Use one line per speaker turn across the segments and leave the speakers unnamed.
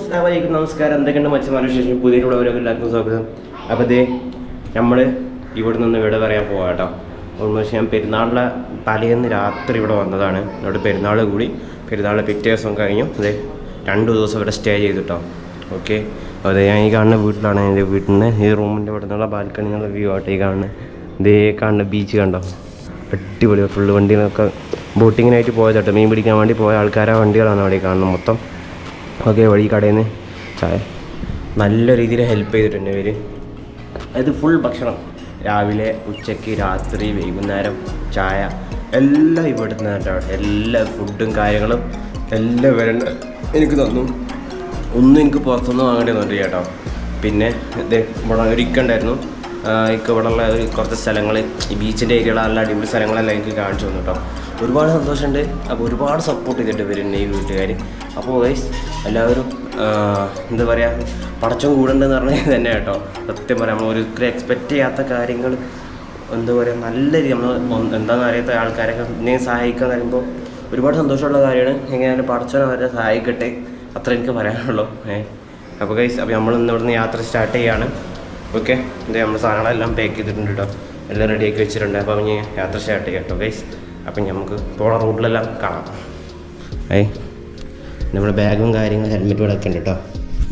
അസ്സലാമലൈക്കും നമസ്കാരം. എന്തൊക്കെയുണ്ട് മച്ചന്മാരുടെ വിശേഷം? പുതിയവരൊക്കെ എല്ലാവർക്കും സ്വാഗതം. അപ്പോൾ ഇതേ നമ്മൾ ഇവിടെ നിന്ന് ഇവിടെ പറയാൻ പോകാം കേട്ടോ. ഓൾമോസ്റ്റ് ഞാൻ പെരുന്നാളിൻ്റെ തലേന്ന് രാത്രി ഇവിടെ വന്നതാണ്. ഇവിടെ പെരുന്നാൾ കൂടി പെരുന്നാളിൻ്റെ പിറ്റേ ദിവസം കഴിഞ്ഞു. അതെ 2 ദിവസം ഇവിടെ സ്റ്റേ ചെയ്തിട്ടോ. ഓക്കെ, അതെ ഞാൻ ഈ കാണുന്ന വീട്ടിലാണ്. എൻ്റെ വീട്ടിൽ നിന്ന് ഈ റൂമിൻ്റെ ഇവിടെ നിന്നുള്ള ബാൽക്കണി നിന്നുള്ള വ്യൂ ആയിട്ട് ഈ കാണുന്നത്. ഇതേ കാണുന്ന ബീച്ച് കണ്ടോ, അടിപൊളി. ഫുള്ള് വണ്ടികളൊക്കെ ബോട്ടിങ്ങിനായിട്ട് പോയത് കേട്ടോ. മീൻ പിടിക്കാൻ വേണ്ടി പോയ ആൾക്കാരെ വണ്ടികളാണ് അവിടെ കാണുന്നത് മൊത്തം. ഓക്കെ, വഴി കടയിൽ നിന്ന് ചായ നല്ല രീതിയിൽ ഹെൽപ്പ് ചെയ്തിട്ടുണ്ട് ഇവർ. അത് ഫുൾ ഭക്ഷണം രാവിലെ ഉച്ചയ്ക്ക് രാത്രി വൈകുന്നേരം ചായ എല്ലാം ഇവിടെ നിന്ന് കേട്ടോ. എല്ലാ ഫുഡും കാര്യങ്ങളും എല്ലാം വരണ്ട എനിക്ക് തന്നു. ഒന്നും എനിക്ക് പുറത്തൊന്നും വാങ്ങേണ്ടി വന്നിട്ടില്ല കേട്ടോ. പിന്നെ ഇത് ഇവിടെ ഒരു ഇക്കുണ്ടായിരുന്നു. ഇക്ക് ഇവിടെ ഉള്ള കുറച്ച് സ്ഥലങ്ങൾ ഈ ബീച്ചിൻ്റെ ഏരിയയുള്ള നല്ല അടിപൊളി സ്ഥലങ്ങളെല്ലാം എനിക്ക് കാണിച്ചു തന്നു കേട്ടോ. ഒരുപാട് സന്തോഷമുണ്ട്. അപ്പോൾ ഒരുപാട് സപ്പോർട്ട് ചെയ്തിട്ട് വരുന്നുണ്ട് ഈ വീട്ടുകാർ. അപ്പോൾ ഗൈസ് എല്ലാവരും എന്താ പറയുക, പടച്ചം കൂടണ്ടെന്ന് പറഞ്ഞാൽ തന്നെ കേട്ടോ. സത്യം പറയാം, നമ്മൾ ഒരിക്കലും എക്സ്പെക്റ്റ് ചെയ്യാത്ത കാര്യങ്ങൾ എന്താ പറയുക നല്ല രീതി നമ്മൾ എന്താണെന്ന് അറിയാത്ത ആൾക്കാരൊക്കെ എന്നെ സഹായിക്കുക എന്ന് പറയുമ്പോൾ ഒരുപാട് സന്തോഷമുള്ള കാര്യമാണ്. എങ്ങനെയാലും പടച്ചവൻ അവരെ സഹായിക്കട്ടെ, അത്ര എനിക്ക് പറയാനുള്ളൂ. അപ്പോൾ ഗൈസ്, അപ്പോൾ നമ്മളിന്ന് ഇവിടുന്ന് യാത്ര സ്റ്റാർട്ട് ചെയ്യാണ്. ഓക്കെ, ഇത് നമ്മൾ സാധനങ്ങളെല്ലാം പാക്ക് ചെയ്തിട്ടുണ്ട് കേട്ടോ. എല്ലാം റെഡിയാക്കി വെച്ചിട്ടുണ്ട്. അപ്പോൾ ഇനി യാത്ര സ്റ്റാർട്ട് ചെയ്യാം കേട്ടോ ഗൈസ്. അപ്പം നമുക്ക് പോണ റൂട്ടിലെല്ലാം കാണാം. നമ്മുടെ ബാഗും കാര്യങ്ങളും ഹെൽമെറ്റും ഇവിടെ ഒക്കെ ഉണ്ട് കേട്ടോ.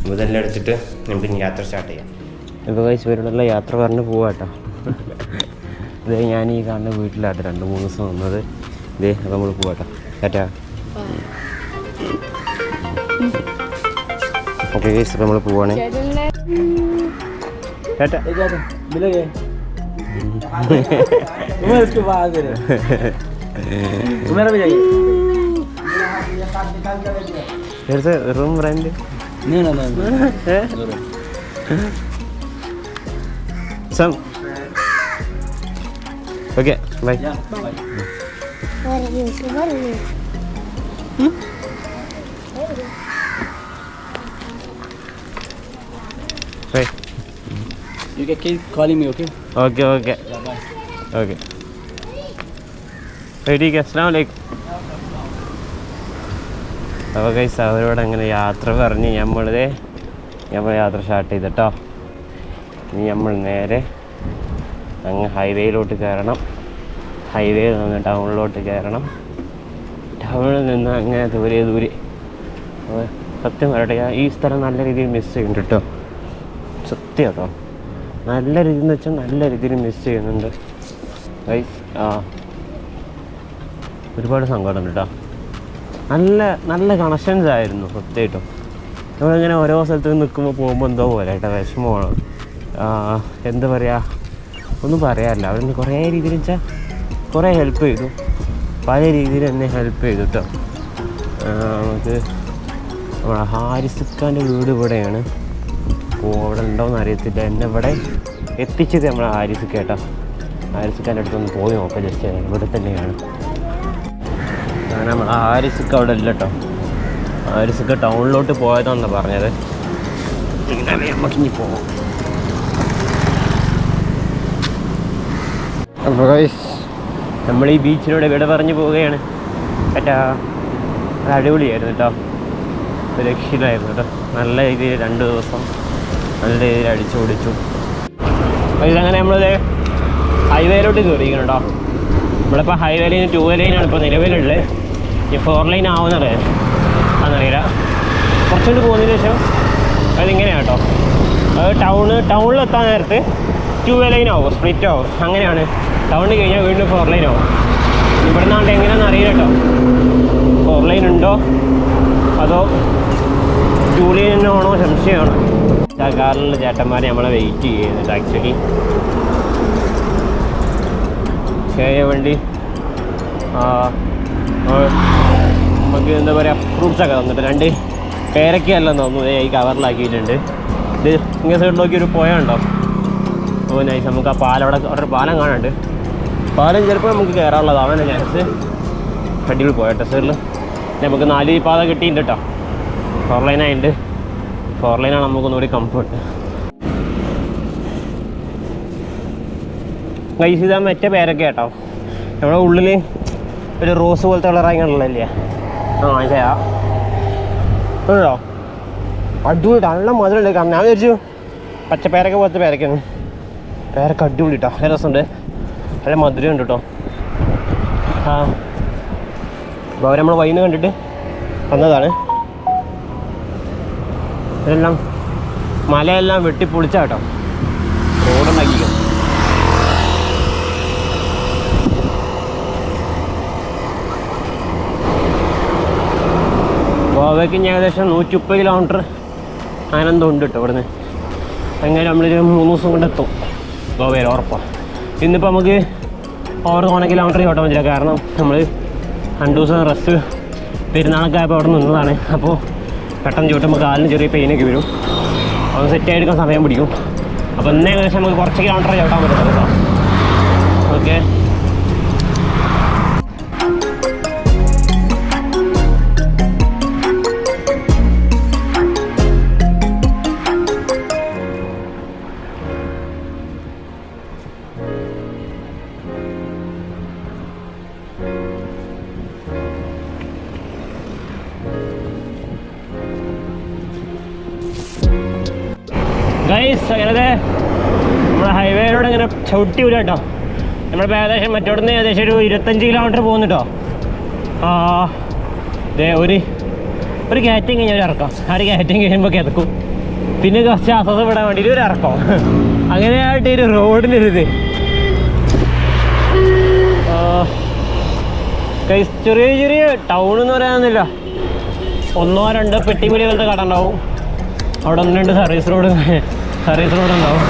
അപ്പോൾ ഇതെല്ലാം എടുത്തിട്ട് നമുക്ക് ഇനി യാത്ര സ്റ്റാർട്ട് ചെയ്യാം. ഇപ്പോൾ ഗൈസ് ഇവരോടുള്ള യാത്ര പറഞ്ഞ് പോവാം കേട്ടോ. ഇതേ ഞാൻ ഈ കാണുന്ന വീട്ടിലാട്ടോ 2-3 ദിവസം വന്നത്. ഇതേ അപ്പോൾ നമ്മൾ പോവാം കേട്ടോ. ടാറ്റാ. ഓക്കെ ഗൈസ്, അപ്പോൾ നമ്മൾ പോവാണ്. ടാറ്റാ. रूम रेंट नहीं ना सब okay bye
You can keep calling me, okay?
Okay, okay.
Yeah, bye.
Okay. Ready? Assalamu alaikum. അപ്പോൾ ഗൈസ് അവരോട് അങ്ങനെ യാത്ര പറഞ്ഞ് നമ്മൾ യാത്ര സ്റ്റാർട്ട് ചെയ്തിട്ടോ. ഇനി നമ്മൾ നേരെ അങ്ങ് ഹൈവേയിലോട്ട് കയറണം. ഹൈവേയിൽ നിന്ന് ടൗണിലോട്ട് കയറണം. ടൗണിൽ നിന്ന് അങ്ങനെ ദൂരെ സത്യം പറയട്ടെ, ഈ സ്ഥലം നല്ല രീതിയിൽ മിസ് ചെയ്യുന്നുണ്ട് കേട്ടോ. സത്യം കേട്ടോ, നല്ല രീതിയിൽ എന്ന് വെച്ചാൽ നല്ല രീതിയിൽ മിസ് ചെയ്യുന്നുണ്ട് ഗൈസ്. ഒരുപാട് സങ്കടമുണ്ട് കേട്ടോ. നല്ല കണക്ഷൻസ് ആയിരുന്നു സത്യമായിട്ടും. നമ്മളിങ്ങനെ ഓരോ സ്ഥലത്ത് നിൽക്കുമ്പോൾ പോകുമ്പോൾ എന്തോ പോലെ കേട്ടോ, വിഷമമാണ്. എന്താ പറയുക, ഒന്നും പറയാനില്ല. അവരൊന്ന് കുറേ രീതിയിൽ വെച്ചാൽ കുറേ ഹെൽപ്പ് ചെയ്തു, പല രീതിയിൽ എന്നെ ഹെൽപ്പ് ചെയ്തു കേട്ടോ. നമുക്ക് നമ്മുടെ ഹാരിസുഖാൻ്റെ വീട് ഇവിടെയാണ്. അപ്പോൾ അവിടെ ഉണ്ടോയെന്ന് അറിയത്തില്ല. എന്നെ ഇവിടെ എത്തിച്ചത് നമ്മളെ ഹാരിസുഖ കേട്ടോ. ഹാരിസുഖാൻ്റെ അടുത്തൊന്ന് പോയി നോക്കാം ജസ്റ്റ്. ഇവിടെ തന്നെയാണ്. നമ്മൾ ഹാരിസുഖ അവിടെ ഇല്ല കേട്ടോ. ഹാരിസുഖ ടൗണിലോട്ട് പോയതാണെന്നാണ് പറഞ്ഞത്. ഇങ്ങനെ നമുക്കിനി പോകാം. അപ്പോൾ ഗൈസ് നമ്മൾ ഈ ബീച്ചിലൂടെ ഇവിടെ പറഞ്ഞു പോവുകയാണ് കേട്ടാ. അത് അടിപൊളിയായിരുന്നു കേട്ടോ, രക്ഷിതായിരുന്നു കേട്ടോ. നല്ല രീതിയിൽ 2 ദിവസം നല്ല രീതിയിൽ അടിച്ചോടിച്ചു. ഇതങ്ങനെ നമ്മളിത് ഹൈവേയിലോട്ട് കയറിയിരിക്കണം കേട്ടോ. നമ്മളിപ്പോൾ ഹൈവേ ലൈൻ 2 ലൈനാണ് ഇപ്പോൾ നിലവിലുള്ളത്. ഈ 4 ലൈൻ ആവുന്നത് അന്നറിയില്ല. കുറച്ചുകൂടി പോകുന്നതിന് ശേഷം അതിങ്ങനെയാണ് കേട്ടോ. അത് ടൗണിലെത്താൻ നേരത്ത് 2 ലൈൻ ആവും, സ്പ്ലിറ്റ് ആവും. അങ്ങനെയാണ്. ടൗണിൽ കഴിഞ്ഞാൽ വീണ്ടും 4 ലൈൻ ആവും. ഇവിടെ നിന്നാണ്ട് എങ്ങനെയാണെന്ന് അറിയില്ല കേട്ടോ. 4 ലൈൻ ഉണ്ടോ അതോ 2 ലൈൻ തന്നെ ആണോ സംശയമാണ്. കാറിലുള്ള ചേട്ടന്മാർ നമ്മളെ വെയിറ്റ് ചെയ്യുന്നുണ്ട് ആക്ച്വലി. വണ്ടി നമുക്ക് എന്താ പറയുക, ഫ്രൂട്ട്സൊക്കെ തന്നിട്ട് 2 പേരക്കയെല്ലാം തോന്നുന്നു ഈ കവറിലാക്കിയിട്ടുണ്ട്. ഇത് ഇങ്ങനെ സൈഡ് നോക്കി ഒരു പുഴയുണ്ടോ. ഓ നൈസ്. നമുക്ക് ആ അവിടെ ഒരു പാലം കാണാനുണ്ട്. പാലം ചിലപ്പോൾ നമുക്ക് കയറാനുള്ളതാണ് ചാൻസ്. അടിപൊളി പോയട്ടെ സൈഡിൽ. നമുക്ക് 4 പാത കിട്ടിയിട്ടുണ്ട് കേട്ടോ. 4 ലൈനായിട്ടുണ്ട്. 4 ലൈനാണ് നമുക്കൊന്നുകൂടി കംഫർട്ട്. ഗൈസ് ഇതാ മറ്റേ പേരൊക്കെ കേട്ടോ. നമ്മുടെ ഉള്ളിൽ ഒരു റോസ് പോലത്തെ കളറായി കണ്ടല്ലേ. ആ ശരിയാ ഉണ്ടോ. അടിപൊളി നല്ല മധുരമുണ്ട്. കാരണം ഞാൻ വിചാരിച്ചു പച്ചപ്പേരക്ക പോലത്തെ പേരക്കാണ്. പേരക്ക അടിപൊളി കേട്ടോ, നല്ല രസമുണ്ട്, നല്ല മധുരം ഉണ്ട് കേട്ടോ. ആ അപ്പോൾ അവർ നമ്മൾ വൈകുന്നേരം കണ്ടിട്ട് വന്നതാണ്. ഇതെല്ലാം മലയെല്ലാം വെട്ടിപ്പൊളിച്ചാ കേട്ടോ റോഡുണ്ടാക്കിക്കും. ഗോവയ്ക്ക് ഇനി ഏകദേശം 130 കിലോമീറ്റർ അങ്ങനെ എന്തോ ഉണ്ട് കേട്ടോ ഇവിടുന്ന്. അങ്ങനെ നമ്മളൊരു 3 ദിവസം കൊണ്ട് എത്തും ഗോവയിൽ ഉറപ്പാണ്. ഇന്നിപ്പോൾ നമുക്ക് 6 കിലോമീറ്റർ ഓട്ടം പറ്റില്ല, കാരണം നമ്മൾ 2 ദിവസം റെസ്റ്റ് പെരുന്നാളൊക്കെ ആയപ്പോൾ അവിടെ നിന്നതാണ്. അപ്പോൾ പെട്ടെന്ന് ചൂട്ടുമ്പോൾ കാലിന് ചെറിയ പെയിനൊക്കെ വരും, അത് സെറ്റായി എടുക്കാൻ സമയം പിടിക്കും. അപ്പോൾ ഇന്ന് ഏകദേശം നമുക്ക് കുറച്ച് കിലോമീറ്റർ ചവിട്ടാൻ പറ്റും കേട്ടോ. ഓക്കെ, ഗൈസ് അങ്ങനെ നമ്മുടെ ഹൈവേയിലൂടെ ഇങ്ങനെ ചവിട്ടി വിടുക കേട്ടോ. നമ്മളിപ്പോൾ ഏകദേശം മറ്റോടുന്ന് ഏകദേശം ഒരു 25 കിലോമീറ്റർ പോകുന്നു കേട്ടോ. ഇതേ ഒരു കയറ്റം കഴിഞ്ഞാൽ ഒരു ഇറക്കാം, ആ ഒരു കയറ്റം കഴിയുമ്പോൾ കിതക്കും, പിന്നെ കുറച്ച് അസ്വസ്ഥ വിടാൻ വേണ്ടിയിട്ട് ഒരു ഇറക്കം, അങ്ങനെയായിട്ട് ഒരു റോഡിനൊരിത്. ഗൈസ് ചെറിയ ചെറിയ ടൗൺ എന്ന് പറയാനൊന്നുമില്ല, 1-2 പെട്ടിമലി പോലത്തെ കട ഉണ്ടാവും അവിടെ, 1-2 സർവീസ് റോഡ് ഉണ്ടാവും.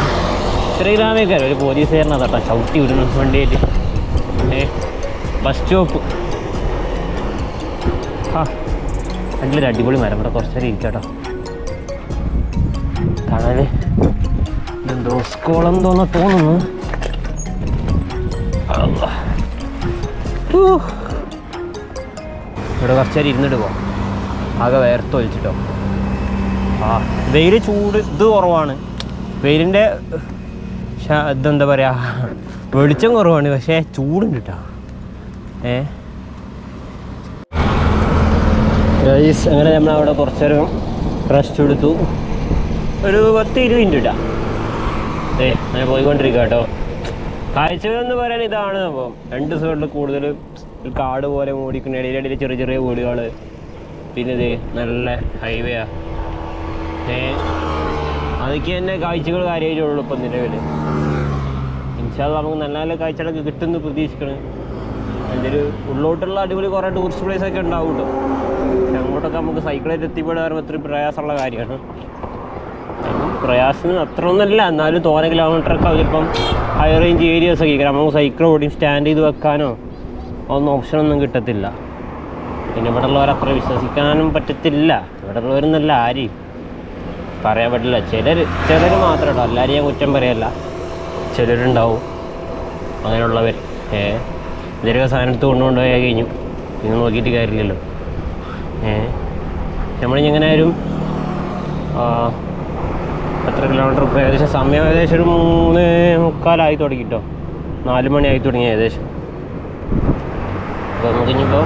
ചെറിയ ഗ്രാമക്കാർ ഒരു പോലീസുകാരനാണ് കേട്ടോ ചവിട്ടി വിടുന്നു വണ്ടിയായിട്ട്. ബസ് സ്റ്റോപ്പ് അതിലൊരു അടിപൊളി മരം, ഇവിടെ കുറച്ച് നേരം ഇരിക്കാം കേട്ടോ. തണല് ഇതെന്തോ സ്കോളം തോന്നുന്നു. ഇവിടെ കുറച്ച് നേരം ഇരുന്നിട്ട് പോവാം, ആകെ വേർത്തൊലിച്ചിട്ടോ. വെയിൽ ചൂട് ഇത് കുറവാണ്, വെയിലിൻ്റെ ഇതെന്താ പറയുക വെളിച്ചം കുറവാണ്, പക്ഷേ ചൂടുണ്ട് കേട്ടോ. അങ്ങനെ നമ്മളവിടെ കുറച്ചേരം റെസ്റ്റ് എടുത്തു, ഒരു 10-20 മിനിറ്റ് ഇട്ടാ. അങ്ങനെ പോയിക്കൊണ്ടിരിക്കുക കേട്ടോ. കാഴ്ചകളെന്ന് പറയാൻ ഇതാണ് സംഭവം. 2 സൈഡിൽ കൂടുതൽ കാട് പോലെ മൂടിക്കുന്ന ഇടയിലിടയിൽ ചെറിയ ചെറിയ വീടുകൾ, പിന്നെ ഇത് നല്ല ഹൈവേയാ. അതൊക്കെ തന്നെ കാഴ്ചകൾ കാര്യമായിട്ടുള്ളൂ ഇപ്പം നിലവിൽ. ഇൻഷാ നമുക്ക് നല്ല നല്ല കാഴ്ചകളൊക്കെ കിട്ടുമെന്ന് പ്രതീക്ഷിക്കണം. അതിൻ്റെ ഒരു ഉള്ളോട്ടുള്ള അടിപൊളി കുറേ ടൂറിസ്റ്റ് പ്ലേസൊക്കെ ഉണ്ടാവും കേട്ടോ. പക്ഷെ അങ്ങോട്ടൊക്കെ നമുക്ക് സൈക്കിളായിട്ട് എത്തിപ്പെടാൻ ഒത്തിരി പ്രയാസമുള്ള കാര്യമാണ്. പ്രയാസം അത്ര ഒന്നുമല്ല, എന്നാലും തോന കിലോമീറ്ററൊക്കെ അവരിപ്പം ഹൈ റേഞ്ച് ഏരിയാസൊക്കെ നമുക്ക് സൈക്കിൾ ഓടി സ്റ്റാൻഡ് ചെയ്ത് വെക്കാനോ ഒന്നും ഓപ്ഷനൊന്നും കിട്ടത്തില്ല. പിന്നെ ഇവിടെ ഉള്ളവരത്ര വിശ്വസിക്കാനും പറ്റത്തില്ല. ഇവിടെ ഉള്ളവരെന്നല്ല ആരെയും പറയാൻ പറ്റില്ല. ചിലർ മാത്രം കേട്ടോ, എല്ലാവരും ഞാൻ കുറ്റം പറയല്ല, ചിലരുണ്ടാവും അങ്ങനെയുള്ളവർ. ഇതൊരു സാധനം എടുത്ത് കൊണ്ടുപോയാൽ കഴിഞ്ഞു, പിന്നെ നോക്കിയിട്ട് കാര്യമില്ലല്ലോ. നമ്മളിങ്ങനെ ആയാലും എത്ര കിലോമീറ്റർ ഇപ്പോൾ ഏകദേശം സമയം ഏകദേശം ഒരു 3:45 തുടങ്ങി കേട്ടോ, 4 മണിയായി തുടങ്ങി ഏകദേശം. അപ്പോൾ നമുക്കിനിപ്പോൾ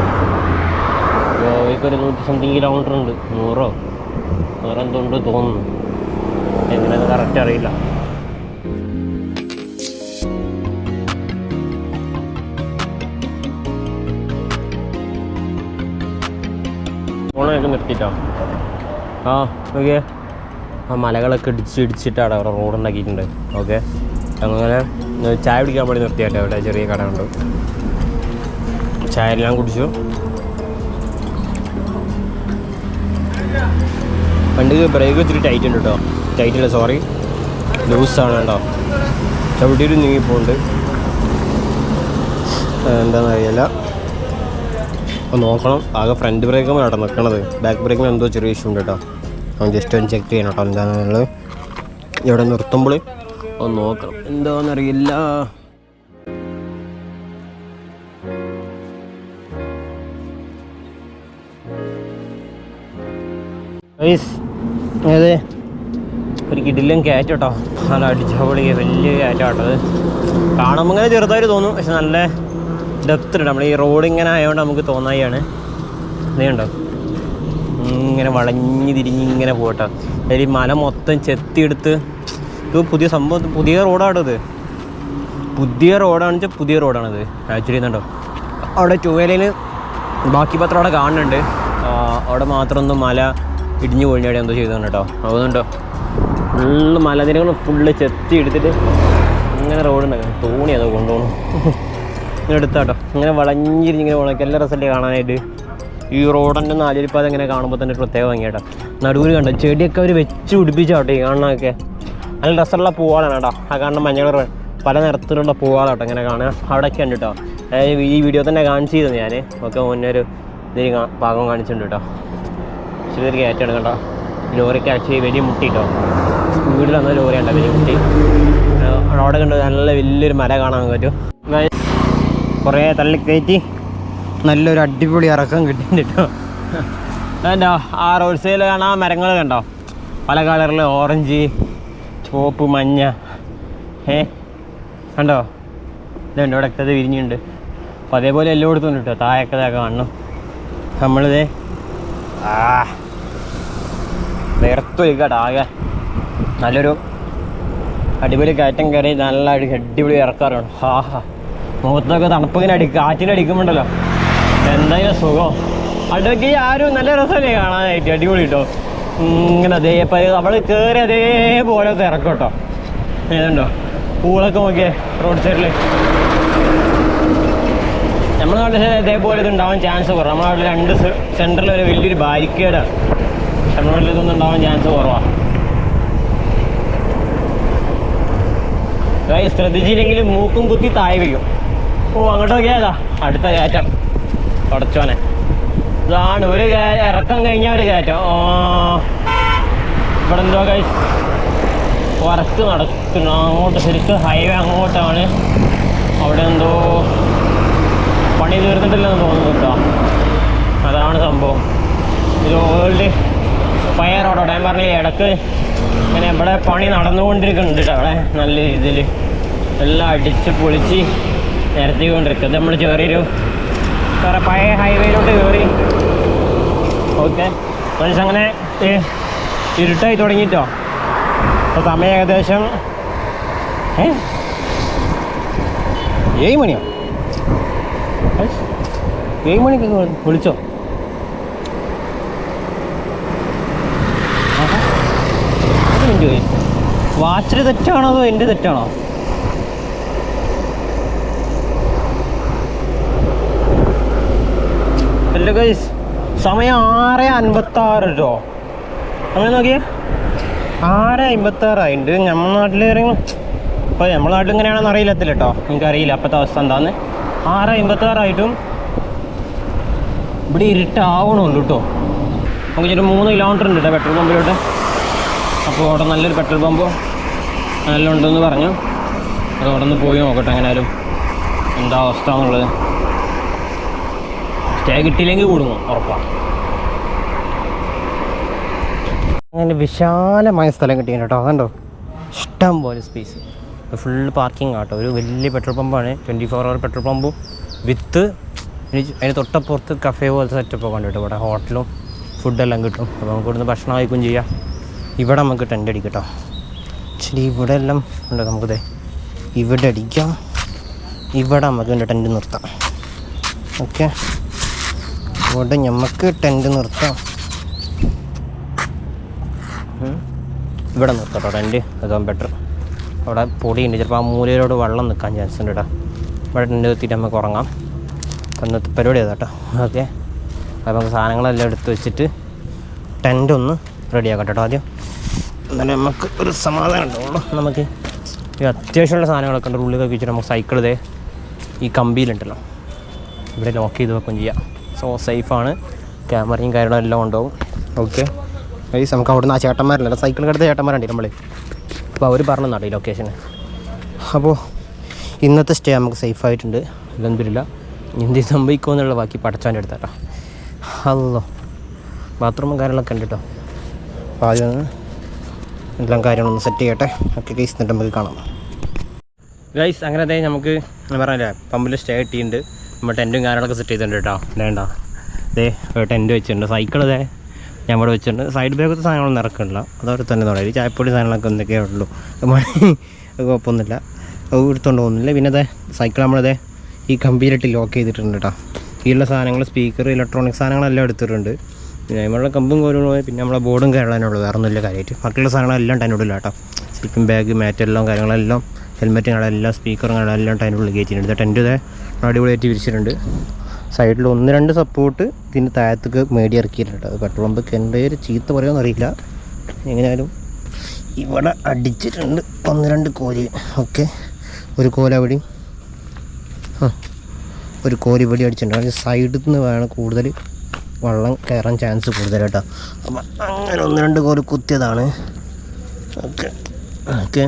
ഗോവയ്ക്കൊരു 100 സംതിങ് കിലോമീറ്റർ ഉണ്ട്, 100 വേറെ എന്തുകൊണ്ട് തോന്നുന്നു, എങ്ങനെയെന്ന് കറക്റ്റ് അറിയില്ല. ഫോണൊക്കെ നിർത്തിയിട്ടോ. ഓക്കെ, ആ മലകളൊക്കെ ഇടിച്ചിട്ടാണ് അവിടെ റോഡ് ഉണ്ടാക്കിയിട്ടുണ്ട്. ഓക്കെ, അങ്ങനെ ചായ കുടിക്കാൻ വേണ്ടി നിർത്തിയാട്ടോ. അവിടെ ചെറിയ കട ഉണ്ട്, ചായ എല്ലാം കുടിച്ചു. വണ്ടി ബ്രേക്ക് ഇത്തിരി ടൈറ്റ് ഉണ്ട് കേട്ടോ, ടൈറ്റില്ല സോറി ലൂസാണ് കേട്ടോ. ചവിട്ടിയിട്ട് നീങ്ങിപ്പോണ്ട്, എന്താണെന്ന് അറിയില്ല, ഒന്ന് നോക്കണം. ആകെ ഫ്രണ്ട് ബ്രേക്കും കേട്ടോ നിൽക്കണത്, ബാക്ക് ബ്രേക്കിന് എന്തോ ചെറിയ ഇഷ്യൂ ഉണ്ട് കേട്ടോ. ഒന്ന് ജസ്റ്റ് ഒന്ന് ചെക്ക് ചെയ്യണം കേട്ടോ എന്താണെന്നുള്ളത്. ഇവിടെ നിർത്തുമ്പോൾ ഒന്ന് നോക്കണം, എന്താണെന്നറിയില്ല. അതെ, ഒരു കിടിലം കയറ്റം കേട്ടോ, നല്ല അടിച്ച പൊളി വലിയ കയറ്റമാട്ടത്. കാണുമ്പോൾ ഇങ്ങനെ ചെറുതായിട്ട് തോന്നും, പക്ഷെ നല്ല ഡെപ്ത് ഉണ്ട്. നമ്മൾ ഈ റോഡ് ഇങ്ങനെ ആയതുകൊണ്ട് നമുക്ക് തോന്നായിയാണ്. ഇതുണ്ടോ ഇങ്ങനെ വളഞ്ഞ് തിരിഞ്ഞ് ഇങ്ങനെ പോകട്ടോ. അതിൽ മല മൊത്തം ചെത്തിയെടുത്ത് ഇത് പുതിയ സംഭവം, പുതിയ റോഡാണിത്. പുതിയ റോഡാണെന്ന് വെച്ചാൽ പുതിയ റോഡാണിത് ആക്ച്വലി. എന്നുണ്ടോ അവിടെ ചുവലയിൽ ബാക്കി പത്രം അവിടെ കാണുന്നുണ്ട്. അവിടെ മാത്രമൊന്നും മല ഇടിഞ്ഞു പൊഴിഞ്ഞാടി എന്തോ ചെയ്തതാണ് കേട്ടോ. അതുകൊണ്ടോ ഫുള്ള് മലനിരകൾ ഫുള്ള് ചെത്തി എടുത്തിട്ട് ഇങ്ങനെ റോഡുണ്ടാകും. തോണി അതോ കൊണ്ടുപോകണം ഇങ്ങനെ എടുത്താട്ടോ. ഇങ്ങനെ വളഞ്ഞിരിഞ്ഞിങ്ങനെ പോകണം. എല്ലാ രസമല്ലേ കാണാനായിട്ട്. ഈ റോഡിൻ്റെ നാലിരിപ്പാതെ ഇങ്ങനെ കാണുമ്പോൾ തന്നെ പ്രത്യേകം ഭംഗിയാട്ടോ. നടുവിൽ കണ്ടോ ചെടിയൊക്കെ അവർ വെച്ച് പിടിപ്പിച്ചാട്ടോ. ഈ കാണാനൊക്കെ നല്ല രസമുള്ള പൂവാളാണ് കേട്ടോ. ആ കാണുന്ന മഞ്ഞ കളർ പല നിറത്തിലുള്ള പൂവാളാട്ടോ ഇങ്ങനെ കാണുക. അവിടെയൊക്കെ ഉണ്ട് കേട്ടോ. ഈ വീഡിയോ തന്നെ കാണിച്ചു ചെയ്തത് ഞാൻ. ഒക്കെ മുന്നേ ഒരു ഇതിന് ഭാഗം കാണിച്ചിട്ടുണ്ട് കേട്ടോ. ചെറിയൊരു കയറ്റാണ് കേട്ടോ. ലോറിക്ക് ആക്ച്വലി വലിയ മുട്ടി കേട്ടോ. സ്പീഡിൽ വന്ന ലോറി ഉണ്ടോ വലിയ മുട്ടി. അവിടെ കണ്ട് നല്ല വലിയൊരു മല കാണാൻ പറ്റും. കുറേ തള്ളിക്കയറ്റി നല്ലൊരു അടിപൊളി ഇറക്കം കിട്ടിയിട്ടുണ്ട് കേട്ടോ. എന്താ ആ റോഡ് സൈഡിൽ കാണാൻ മരങ്ങൾ കണ്ടോ, പല കളറിൽ ഓറഞ്ച്, ചുവപ്പ്, മഞ്ഞ. കണ്ടോ ഇതുണ്ട് ഇവിടെ ഒക്കെ വിരിഞ്ഞുണ്ട്. അപ്പോൾ അതേപോലെ എല്ലായിടത്തും ഉണ്ട് കേട്ടോ. താഴൊക്കെ കാണണം. നമ്മളിതേ വേർത്തൊലിക്കാട്ടോ ആകെ. നല്ലൊരു അടിപൊളി കയറ്റം കയറി നല്ല അടിപൊളി ഇറക്കാറാണ്. മുഖത്തൊക്കെ തണുപ്പിങ്ങനെ കാറ്റിൻ്റെ അടിക്കുമ്പോണ്ടല്ലോ എന്തായാലും സുഖം. അതൊക്കെ ആരും നല്ല രസമല്ലേ കാണാനായിട്ട്. അടിപൊളി കേട്ടോ. ഇങ്ങനെ അതേ അവൾ കയറി അതേപോലത്തെ ഇറക്കും കേട്ടോ. ഏതുണ്ടോ പൂളൊക്കെ നോക്കിയേ റോഡ് സൈഡിൽ. നമ്മുടെ നാട്ടിൽ ഇതേപോലെ ഇത് ഉണ്ടാവാൻ ചാൻസ് കുറവാണ്. നമ്മുടെ നാട്ടിൽ 2 സെൻറ്ററിൽ ഒരു വലിയൊരു ബാരിക്കേഡാണ്. നമ്മുടെ നാട്ടിൽ ഇതൊന്നും ഉണ്ടാവാൻ ചാൻസ് കുറവാണ്. ശ്രദ്ധിച്ചില്ലെങ്കിൽ മൂക്കും കുത്തി താഴെ വയ്ക്കും. അങ്ങോട്ട് നോക്കിയാതാ അടുത്ത കയറ്റം. തുടച്ചോനെ ഇതാണ് ഒരു ഇറക്കം കഴിഞ്ഞാൽ ഒരു കയറ്റം. ഇവിടെ എന്തോ വർക്ക് നടക്കുന്നു. അങ്ങോട്ട് ശരിക്കും ഹൈവേ അങ്ങോട്ടാണ്. അവിടെ എന്തോ പണി തീർന്നിട്ടില്ലെന്ന് തോന്നുന്നു കേട്ടോ. അതാണ് സംഭവം. ഇത് ഓൾഡ് പഴയ റോഡോട്ടെ. ഞാൻ പറഞ്ഞില്ലേ ഇടക്ക് ഇങ്ങനെ ഇവിടെ പണി നടന്നുകൊണ്ടിരിക്കുന്നുണ്ട് കേട്ടോ. അവിടെ നല്ല രീതിയിൽ എല്ലാം അടിച്ച് പൊളിച്ച് നിരത്തിക്കൊണ്ടിരിക്കുന്നത്. നമ്മൾ ചെറിയൊരു വേറെ പഴയ ഹൈവേയിലോട്ട് കയറി. ഓക്കെ മനുഷ്യ അങ്ങനെ ഇരുട്ടായി തുടങ്ങിയിട്ടോ. അപ്പോൾ സമയം ഏകദേശം 7 മണിയോ? 7 മണിക്ക് വിളിച്ചോ? വാച്ചിൽ തെറ്റാണോ അതോ എൻ്റെ തെറ്റാണോ? അല്ല ഗൈസ് സമയം 6:56 കേട്ടോ. അങ്ങനെ നോക്കിയേ 6:56 ആയിട്ടുണ്ട്. നമ്മുടെ നാട്ടിൽ ഇപ്പോൾ നമ്മുടെ നാട്ടിൽ ഇങ്ങനെയാണെന്ന് അറിയില്ലത്തില്ല കേട്ടോ. എനിക്കറിയില്ല അപ്പോഴത്തെ അവസ്ഥ എന്താന്ന്. 6:56 ആയിട്ടും ഇവിടെ ഇരുട്ടാവണുള്ളൂ കേട്ടോ. നമുക്ക് ഒരു 3 കിലോമീറ്റർ ഉണ്ട് കേട്ടോ പെട്രോൾ പമ്പിലോട്ട്. അപ്പോൾ അവിടെ നല്ലൊരു പെട്രോൾ പമ്പ് നല്ല ഉണ്ടെന്ന് പറഞ്ഞു. അത് അവിടെ നിന്ന് പോയി നോക്കട്ടെ എങ്ങനെയാലും എന്താ അവസ്ഥ എന്നുള്ളത്. സ്റ്റേ കിട്ടിയില്ലെങ്കിൽ കൂടുമോ ഉറപ്പാണ്. അങ്ങനെ വിശാലമായ സ്ഥലം കിട്ടിയാണ് കേട്ടോ. അതുണ്ടോ ഇഷ്ടം പോലെ സ്പേസ്. ഫുള്ള് പാർക്കിംഗ് ആട്ടോ. ഒരു വലിയ പെട്രോൾ പമ്പാണ്. 24 hour പെട്രോൾ പമ്പും വിത്ത് അതിന് തൊട്ടപ്പുറത്ത് കഫേ പോലത്തെ സെറ്റപ്പൊക്കെ ഉണ്ട് കേട്ടോ. ഇവിടെ ഹോട്ടലും ഫുഡെല്ലാം കിട്ടും. അപ്പോൾ നമുക്ക് ഇവിടുന്ന് ഭക്ഷണം കഴിക്കുകയും ചെയ്യാം. ഇവിടെ നമുക്ക് ടെൻ്റ് അടിക്കാം കേട്ടോ. ശരി ഇവിടെ എല്ലാം ഉണ്ട്. നമുക്കിത് ഇവിടെ അടിക്കാം. ഇവിടെ നമുക്ക് എൻ്റെ ടെൻ്റ് നിർത്താം. ഓക്കെ ഇവിടെ നമുക്ക് ടെൻ്റ് നിർത്താം. ഇവിടെ നിർത്താം കേട്ടോ ടെൻ്റ്. അതാകും ബെറ്റർ. അവിടെ പൊടിയുണ്ട്. ചിലപ്പോൾ ആ മൂലയിലോട് വെള്ളം നിൽക്കാൻ ചാൻസ് ഉണ്ട് കേട്ടോ. ഇവിടെ ടെൻ്റ് നിർത്തിയിട്ട് നമുക്ക് ഉറങ്ങാം. അപ്പം ഇന്നത്തെ പരിപാടി അതാ കേട്ടോ. ഓക്കെ അപ്പോൾ നമുക്ക് സാധനങ്ങളെല്ലാം എടുത്ത് വെച്ചിട്ട് ടെൻ്റ് ഒന്ന് റെഡിയാക്കാം കേട്ടോ ആദ്യം. എന്നാലും നമുക്ക് ഒരു സമാധാനം ഉണ്ടാവുള്ളൂ. നമുക്ക് ഈ അത്യാവശ്യമുള്ള സാധനങ്ങളൊക്കെ ഉണ്ട്. ഉള്ളിലൊക്കെ വെച്ചിട്ട് നമുക്ക് സൈക്കിൾ ഇതേ ഈ കമ്പിയിലുണ്ടല്ലോ ഇവിടെ ലോക്ക് ചെയ്ത് വെക്കുകയും ചെയ്യാം. സോ സേഫാണ്. ക്യാമറയും കാര്യങ്ങളും എല്ലാം ഉണ്ടാവും. ഓക്കെ ഗൈസ് നമുക്ക് അവിടുന്ന് ആ ചേട്ടന്മാരല്ല സൈക്കിൾ കടുത്ത ചേട്ടന്മാരുണ്ട് നമ്മൾ. അപ്പോൾ അവർ പറഞ്ഞു നട്ടോ ഈ ലൊക്കേഷന്. അപ്പോൾ ഇന്നത്തെ സ്റ്റേ നമുക്ക് സേഫായിട്ടുണ്ട്. ഇതെന്തില്ല എന്ത് സംഭവിക്കുമോ എന്നുള്ള ബാക്കി പഠിച്ചാൻ്റെ അടുത്താട്ടോ. അല്ലോ ബാത്റൂമും കാര്യങ്ങളൊക്കെ ഉണ്ട് കേട്ടോ. അപ്പോൾ ആദ്യം എല്ലാം കാര്യങ്ങളൊന്ന് സെറ്റ് ചെയ്യട്ടെ. ഓക്കെ ഗൈസ് എന്നിട്ട് നമുക്ക് കാണാം. ഗൈസ് അങ്ങനെ അതെ നമുക്ക് ഞാൻ പറഞ്ഞില്ലേ പമ്പിൽ സ്റ്റേ കിട്ടിയിട്ടുണ്ട്. നമ്മൾ ടെൻറ്റും കാര്യങ്ങളൊക്കെ സെറ്റ് ചെയ്തിട്ടുണ്ട് കേട്ടോ. വേണ്ട അതേ ടെൻറ്റ് വെച്ചിട്ടുണ്ട്. സൈക്കിൾ അതേ ഞാൻ ഇവിടെ വെച്ചിട്ടുണ്ട്. സൈഡ് ബാഗത്തെ സാധനങ്ങളൊന്നും ഇറക്കണില്ല, അതവിടെ തന്നെ തുടങ്ങി. ചായപ്പൊടി സാധനങ്ങളൊക്കെ എന്തൊക്കെയേ ഉള്ളൂ, അത് കുഴപ്പമൊന്നുമില്ല, അത് എടുത്തുകൊണ്ട് പോകുന്നില്ല. പിന്നെ അതെ സൈക്കിൾ നമ്മളതേ ഈ കമ്പിയിലിട്ട് ലോക്ക് ചെയ്തിട്ടുണ്ട് കേട്ടോ. ഈയുള്ള സാധനങ്ങൾ സ്പീക്കർ ഇലക്ട്രോണിക് സാധനങ്ങളെല്ലാം എടുത്തിട്ടുണ്ട്. പിന്നെ നമ്മളുടെ കമ്പും കോലും പോയി, പിന്നെ നമ്മളെ ബോർഡും കേരളാനുള്ളൂ, വേറെ ഒന്നുമില്ല കാര്യമായിട്ട്. ബാക്കിയുള്ള സാധനങ്ങളെല്ലാം ടൈനുള്ളില്ല കേട്ടോ. സ്ലിപ്പിംഗ് ബാഗ്, മാറ്റെല്ലാം കാര്യങ്ങളെല്ലാം, ഹെൽമെറ്റുകളെല്ലാം സ്പീക്കറുകളെല്ലാം ടൈനുള്ളിൽ കയറ്റിയിട്ടുണ്ട്. ടെൻറ്റ് ഇതേ അടിപൊളിയായിട്ട് വിരിച്ചിട്ടുണ്ട്. സൈഡിൽ 1-2 സപ്പോർട്ട് ഇതിൻ്റെ താഴത്തേക്ക് മേടി ഇറക്കിയിട്ടുണ്ട്. അത് പെട്രോൾ പമ്പ് എൻ്റെ ഒരു ചീത്ത പറയുമെന്ന് അറിയില്ല, എങ്ങനെയായാലും ഇവിടെ അടിച്ചിട്ടുണ്ട് 1-2 കോല്. ഓക്കെ, ഒരു കോല അവിടെയും ഒരു കോല് ഇവിടെ അടിച്ചിട്ടുണ്ട്. അത് സൈഡിൽ നിന്ന് വേണം കൂടുതൽ വെള്ളം കയറാൻ ചാൻസ് കൂടുതൽ കേട്ടോ. അപ്പം അങ്ങനെ 1-2 കോല് കുത്തിയതാണ്. ഓക്കെ ഓക്കെ,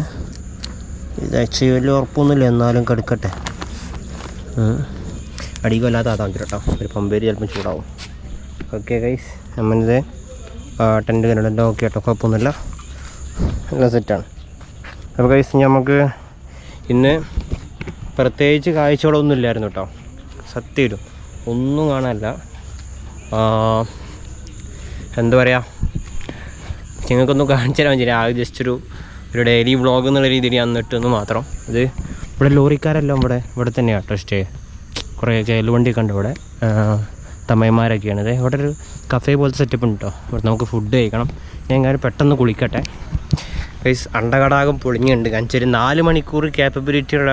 ഇത് ആക്ച്വലി വലിയ ഉറപ്പൊന്നുമില്ല, എന്നാലും കടുക്കട്ടെ. അടിക്കുമല്ലാത്ത അതാ കേട്ടോ, ഒരു പമ്പേരി ചിലപ്പം ചൂടാവും. ഓക്കെ ഗൈസ്, നമ്മളിത് ടെൻറ്റ് കണ്ടിട്ട് ഓക്കെ കേട്ടോ, കുഴപ്പമൊന്നുമില്ല, നല്ല സെറ്റാണ്. അപ്പോൾ ഗൈസ് നമുക്ക് ഇന്ന് പ്രത്യേകിച്ച് കാഴ്ചകളൊന്നും ഇല്ലായിരുന്നു കേട്ടോ, സത്യം ഒന്നും കാണാനില്ല. എന്താ പറയുക, നിങ്ങൾക്കൊന്നും കാണിച്ചു തരാൻ പറ്റില്ല. ആകെ ജസ്റ്റ് ഒരു ഡെയിലി വ്ളോഗ് എന്നുള്ള രീതിയിൽ ഞാൻ ഇട്ടെന്ന് മാത്രം. ഇത് ഇവിടെ ലോറിക്കാരെല്ലാം ഇവിടെ തന്നെയാണ് കേട്ടോ സ്റ്റേ. കുറേ വണ്ടിയൊക്കെ ഉണ്ട് ഇവിടെ, തമ്മയന്മാരൊക്കെയാണ്. ഇത് ഇവിടെ ഒരു കഫേ പോലത്തെ സെറ്റപ്പ് ഉണ്ട് കേട്ടോ. ഇവിടെ നമുക്ക് ഫുഡ് കഴിക്കണം. ഞാൻ എങ്ങനെ പെട്ടെന്ന് കുളിക്കട്ടെ ഗൈസ്. അണ്ടകടാകം പൊളിഞ്ഞുണ്ട്. കാണിച്ചൊരു 4 മണിക്കൂർ ക്യാപ്പബിലിറ്റിയുള്ള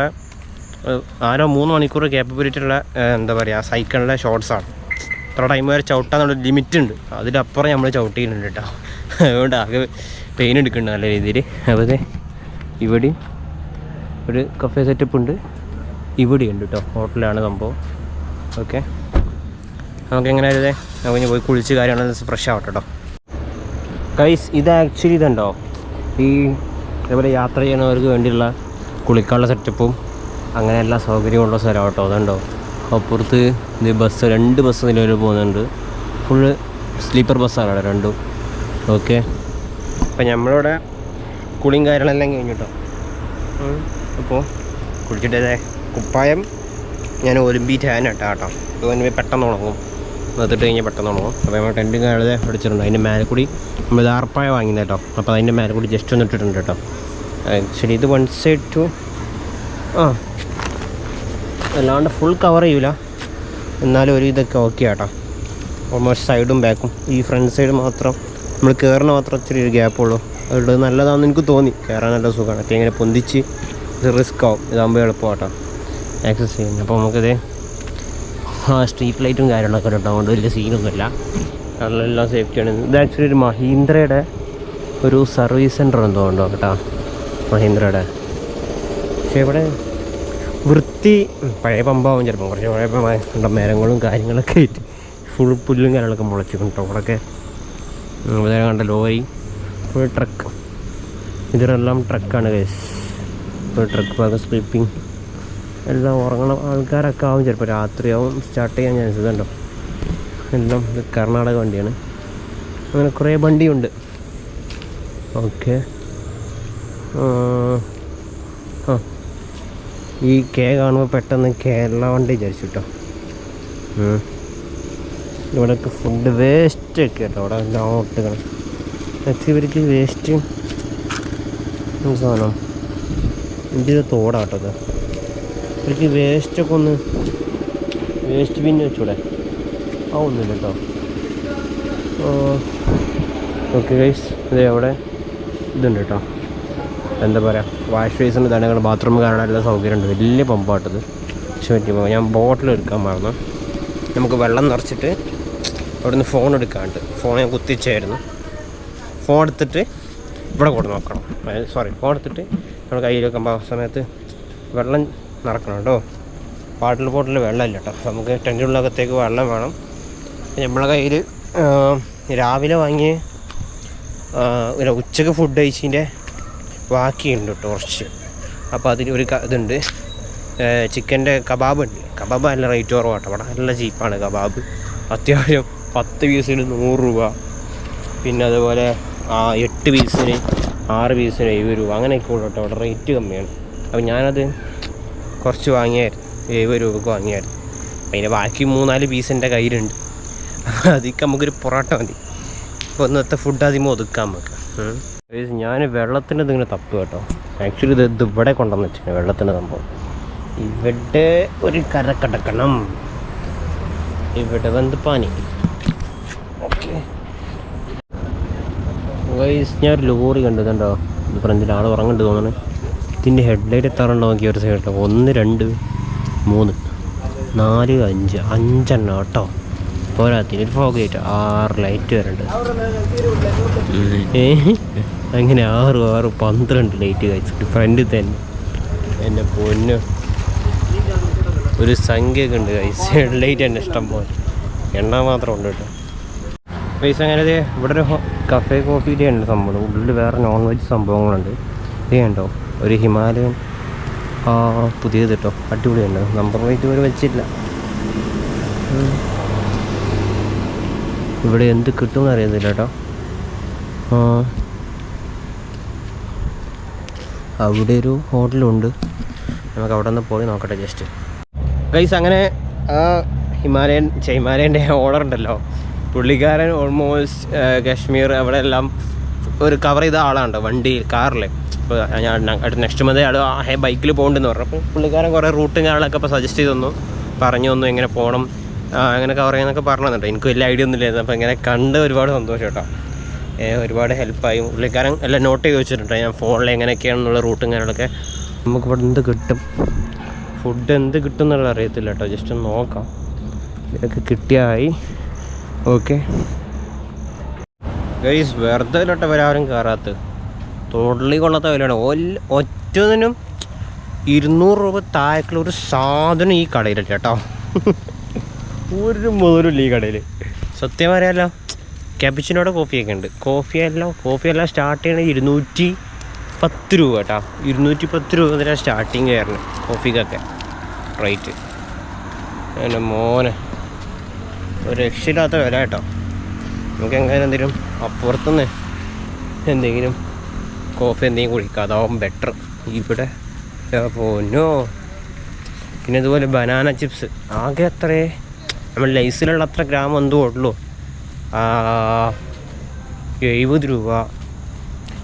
3 മണിക്കൂർ ക്യാപ്പബിലിറ്റിയുള്ള എന്താ പറയുക സൈക്കിളിൻ്റെ ഷോർട്സാണ്. ഇത്ര ടൈം വരെ ചവിട്ടാന്നുള്ളൊരു ലിമിറ്റ് ഉണ്ട്, അതിലപ്പുറം നമ്മൾ ചവിട്ടിയിട്ടുണ്ട് കേട്ടോ. അതുകൊണ്ട് ആകെ പെയിൻ എടുക്കുന്നുണ്ട് നല്ല രീതിയിൽ. അപ്പോൾ ഇവിടെയും ഒരു കഫേ സെറ്റപ്പ് ഉണ്ട്, ഇവിടെയുണ്ട് കേട്ടോ, ഹോട്ടലാണ് സംഭവം. ഓക്കെ, നമുക്ക് എങ്ങനെയായിരുന്നേ നമുക്ക് പോയി കുളിച്ച് കാര്യങ്ങളെല്ലാം ഫ്രഷ് ആവട്ടെ കേട്ടോ ഗൈസ്. ഇത് ആക്ച്വലി ഇതുണ്ടോ, ഈ ഇതേപോലെ യാത്ര ചെയ്യുന്നവർക്ക് വേണ്ടിയുള്ള കുളിക്കാനുള്ള സെറ്റപ്പും അങ്ങനെ എല്ലാ സൗകര്യമുള്ള സ്ഥലം കേട്ടോ. അതുണ്ടോ അപ്പുറത്ത് ഇത് ബസ് 2 ബസ് നിലവിൽ പോകുന്നുണ്ട്. ഫുള്ള് സ്ലീപ്പർ ബസ്സാണ് അവിടെ രണ്ടും. ഓക്കെ, അപ്പം നമ്മളിവിടെ കുളിയും കാര്യങ്ങളെല്ലാം കഴിഞ്ഞു കേട്ടോ. അപ്പോൾ കുളിച്ചിട്ടേ കുപ്പായം ഞാൻ ഒലിമ്പിയിട്ട് ആനട്ടാ കേട്ടോ. അതുകൊണ്ട് പെട്ടെന്ന് ഉണങ്ങും, നിർത്തിട്ട് കഴിഞ്ഞാൽ പെട്ടെന്ന് ഉണങ്ങും. അപ്പോൾ നമ്മൾ ടെൻറ്റും കാലത്തെ അടിച്ചിട്ടുണ്ട്. അതിൻ്റെ മേലെ കൂടി നമ്മൾ ദാർപ്പായ വാങ്ങിയത് കേട്ടോ. അപ്പോൾ അതിൻ്റെ മേലെ കൂടി ജസ്റ്റ് ഒന്ന് ഇട്ടിട്ടുണ്ട് കേട്ടോ. ആക്ച്വലി ഇത് 1 സൈഡ് ടു അല്ലാണ്ട് ഫുൾ കവർ ചെയ്യൂല, എന്നാലും ഒരു ഇതൊക്കെ ഓക്കെ ആട്ടോ. ഓൾമോസ്റ്റ് സൈഡും ബാക്കും, ഈ ഫ്രണ്ട് സൈഡ് മാത്രം നമ്മൾ കയറുന്ന മാത്രം ഇച്ചിരി ഒരു ഗ്യാപ്പുള്ളൂ. അതുകൊണ്ട് നല്ലതാണെന്ന് എനിക്ക് തോന്നി, കയറാൻ നല്ല സുഖമാണ്. ഒക്കെ ഇങ്ങനെ പൊന്തിച്ച് ഇത് റിസ്ക് ആവും, ഇതാകുമ്പോൾ എളുപ്പമാട്ടോ ആക്സസ് ചെയ്യുന്നത്. അപ്പോൾ നമുക്കിത് സ്ട്രീറ്റ് ലൈറ്റും കാര്യങ്ങളൊക്കെ ഉണ്ട്, അതുകൊണ്ട് വലിയ സീനൊന്നുമില്ല, നല്ല സേഫ്റ്റിയാണ്. ഇത് ആക്ച്വലി ഒരു മഹീന്ദ്രയുടെ ഒരു സർവീസ് സെൻറ്റർ എന്തോ ഉണ്ടോ കേട്ടോ, മഹീന്ദ്രയുടെ. പക്ഷേ ഇവിടെ വൃത്തി പഴയ പമ്പാവും ചിലപ്പോൾ, കുറച്ച് പഴയ മരങ്ങളും കാര്യങ്ങളൊക്കെ ആയിട്ട് ഫുൾ പുല്ലും കാര്യങ്ങളൊക്കെ മുളച്ചിട്ടുണ്ട് അവിടെയൊക്കെ. ഇവിടെ കണ്ട ലോറി ഫുൾ ട്രക്ക്, ഇതിലെല്ലാം ട്രക്കാണ് കേസ്. ഫുൾ ട്രക്ക് ഭാഗം സ്ലീപ്പിംഗ് എല്ലാം ഉറങ്ങണം ആൾക്കാരൊക്കെ ആവും, ചിലപ്പോൾ രാത്രിയാവും സ്റ്റാർട്ട് ചെയ്യാൻ ചാൻസ് ഉണ്ടോ. എല്ലാം ഇത് കർണാടക വണ്ടിയാണ്, അങ്ങനെ കുറേ വണ്ടിയുണ്ട്. ഓക്കെ, ഈ കെ കാണുമ്പോൾ പെട്ടെന്ന് കേരള വണ്ടി വിചാരിച്ചു കേട്ടോ. ഇവിടെയൊക്കെ ഫുഡ് വേസ്റ്റ് ഒക്കെ കേട്ടോ, അവിടെ എല്ലാം ഒട്ടുകൾ ഇവർക്ക് വേസ്റ്റ് സാധനം ഇതിൻ്റെ തോടാട്ടത്. ഇവർക്ക് വേസ്റ്റൊക്കെ ഒന്ന് വേസ്റ്റ് ബിന്ന് വെച്ചൂടെ, ഒന്നുമില്ല കേട്ടോ. ഓക്കെ ഗൈസ്, ഇതേ അവിടെ ഇതുണ്ട് കേട്ടോ, എന്താ പറയുക വാഷ് ബേസിന് തന്നെ ബാത്റൂം കാണാൻ എല്ലാ സൗകര്യമുണ്ട്. വലിയ പമ്പാട്ടത്. പക്ഷെ പറ്റുമ്പോൾ ഞാൻ ബോട്ടിൽ എടുക്കാൻ മറന്നു. നമുക്ക് വെള്ളം നിറച്ചിട്ട് അവിടെ നിന്ന് ഫോൺ എടുക്കാണ്ട്, ഫോൺ ഞാൻ കുത്തിച്ചായിരുന്നു. ഫോൺ എടുത്തിട്ട് ഇവിടെ കൊണ്ട് നോക്കണം, ഫോൺ എടുത്തിട്ട് നമ്മുടെ കയ്യിൽ വെക്കുമ്പോൾ ആ സമയത്ത് വെള്ളം നിറക്കണം കേട്ടോ. ബോട്ടിൽ വെള്ളമില്ല കേട്ടോ, നമുക്ക് ടെൻറ്റിനുള്ളകത്തേക്ക് വെള്ളം വേണം. നമ്മളെ കയ്യിൽ രാവിലെ വാങ്ങിയ ഉച്ചക്ക് ഫുഡ് കഴിച്ചതിൻ്റെ ബാക്കിയുണ്ട് കേട്ടോ കുറച്ച്. അപ്പോൾ അതിന് ഒരു ഇതുണ്ട്, ചിക്കൻ്റെ കബാബ് ഉണ്ട്. കബാബ് നല്ല റേറ്റ് കുറവാട്ടോ, അവിടെ നല്ല ചീപ്പാണ് കബാബ്. അത്യാവശ്യം 10 പീസിന് 100 രൂപ, പിന്നെ അതുപോലെ 8 പീസിന് 6 പീസിന് 70 രൂപ, അങ്ങനെയൊക്കെ ഉള്ളൂ കേട്ടോ. അവിടെ റേറ്റ് കമ്മിയാണ്. അപ്പോൾ ഞാനത് കുറച്ച് വാങ്ങിയായിരുന്നു, 70 രൂപക്ക് വാങ്ങിയായിരുന്നു. അതിൻ്റെ ബാക്കി 3-4 പീസ് എൻ്റെ കയ്യിലുണ്ട്. അതിക്ക് നമുക്കൊരു പൊറോട്ട മതി. അപ്പോൾ ഇന്നത്തെ ഫുഡ് ആദ്യം ഒതുക്കാം നമുക്ക്. ഞാൻ വെള്ളത്തിൻ്റെ ഇതിങ്ങനെ തപ്പ് കേട്ടോ. ആക്ച്വലി ഇത് ഇവിടെ കൊണ്ടുവന്ന് വെച്ചിട്ടുണ്ട് വെള്ളത്തിൻ്റെ സംഭവം. ഇവിടെ ഒരു കര കിടക്കണം, ഇവിടെ വന്ന് പാനി. ഓക്കെ ഞാൻ ഒരു ലോറി കണ്ടതുണ്ടോ, ഇത് ഫ്രണ്ടിൽ ആൾ ഉറങ്ങുന്നുണ്ട് തോന്നുന്നു. ഇതിൻ്റെ ഹെഡ്ലൈറ്റ് എത്താറുണ്ടോ നോക്കി ഒരു സൈഡ്. 1 2 3 4 5 5 കേട്ടോ. പോരാത്തിന് ഒരു ഫോഗ് ലൈറ്റ് 6 ലൈറ്റ് വരുന്നുണ്ട്. അങ്ങനെ 6 12 ലൈറ്റ് കഴിച്ചിട്ട് ഫ്രണ്ടിൽ തന്നെ. എൻ്റെ പൊന്ന് ഒരു സംഖ്യയൊക്കെ ഉണ്ട് കൈസ്. ഹെഡ്ലൈറ്റ് തന്നെ ഇഷ്ടം പോലെ, എണ്ണ മാത്രം ഉണ്ട് കേട്ടോ പൈസ. അങ്ങനെ ഇവിടെ ഒരു കഫേ കോഫിയുടെ ഉണ്ട് സംഭവം. ഉള്ളിൽ വേറെ നോൺ വെജ് സംഭവങ്ങളുണ്ട്. ഇത് കണ്ടോ, ഒരു ഹിമാലയൻ പുതിയത് കേട്ടോ, അടിപൊളിയുണ്ട്. നമ്പർ പ്ലേറ്റ് ഇവർ വെച്ചില്ല. ഇവിടെ എന്ത് കിട്ടുമെന്ന് അറിയുന്നില്ല കേട്ടോ. അവിടെ ഒരു ഹോട്ടലുണ്ട്, നമുക്ക് അവിടെ നിന്ന് പോയി നോക്കട്ടെ ജസ്റ്റ് ഗൈസ്. അങ്ങനെ ആ ഹിമാലയൻ്റെ ഓർഡർ ഉണ്ടല്ലോ, പുള്ളിക്കാരൻ ഓൾമോസ്റ്റ് കാശ്മീർ അവിടെ എല്ലാം ഒരു കവർ ചെയ്ത ആളാണ് വണ്ടിയിൽ, കാറിൽ. ഇപ്പോൾ ഞാൻ നെക്സ്റ്റ് മന്ത് ആൾ ബൈക്കിൽ പോകണ്ടെന്ന് പറഞ്ഞു. അപ്പോൾ പുള്ളിക്കാരൻ കുറേ റൂട്ടും കാര്യങ്ങളൊക്കെ ഇപ്പോൾ സജസ്റ്റ് ചെയ്തു പറഞ്ഞു തന്നു, എങ്ങനെ പോകണം അങ്ങനെ കവർ ചെയ്യാന്നൊക്കെ പറഞ്ഞു തന്നിട്ടോ. എനിക്ക് വലിയ ഐഡിയ ഒന്നും ഇല്ലായിരുന്നു. അപ്പോൾ ഇങ്ങനെ കണ്ട് ഒരുപാട് സന്തോഷം കേട്ടോ. ഒരുപാട് ഹെൽപ്പായി പുള്ളിക്കാരൻ എല്ലാം നോട്ട് ചെയ്ത് വെച്ചിട്ടുണ്ട്. ഞാൻ ഫോണിൽ എങ്ങനെയൊക്കെയാണെന്നുള്ള റൂട്ടും കാര്യങ്ങളൊക്കെ. നമുക്കിവിടെ എന്ത് കിട്ടും, ഫുഡ് എന്ത് കിട്ടും എന്നുള്ള അറിയത്തില്ല കേട്ടോ. ജസ്റ്റ് ഒന്ന് നോക്കാം. ഇതൊക്കെ കിട്ടിയായി. ഓക്കെ ഗൈസ്, വെറുതെ ഇല്ലോട്ടെ ഇവരാരും കയറാത്ത തൊള്ളി കൊള്ളാത്ത വിലയാണ്. ഒറ്റതിനും 200 രൂപ താഴേക്കുള്ള ഒരു സാധനം ഈ കടയിലില്ല കേട്ടോ. ഒരു മുതലില്ല ഈ കടയിൽ. സത്യം പറയാമല്ലോ, ക്യാപിച്ചിനോടെ കോഫിയൊക്കെ ഉണ്ട്. കോഫിയെല്ലാം സ്റ്റാർട്ട് ചെയ്യണത് 210 രൂപ കേട്ടോ. 210 രൂപ മുതലാണ് സ്റ്റാർട്ടിങ് കയറണം കോഫിക്കൊക്കെ റേറ്റ്. എൻ്റെ മോനെ ഒരു രക്ഷയില്ലാത്ത വില കേട്ടോ. നമുക്ക് എങ്ങനെ എന്തെങ്കിലും അപ്പുറത്തുനിന്ന് എന്തെങ്കിലും കോഫി എന്തെങ്കിലും കുടിക്കാം, അതാവും ബെറ്റർ. ഇവിടെ പോന്നോ. പിന്നെ ഇതുപോലെ ബനാന ചിപ്സ് ആകെ അത്രേ നമ്മൾ ലൈസിലുള്ള അത്ര ഗ്രാം എന്തോ ഉള്ളൂ, 70 രൂപ.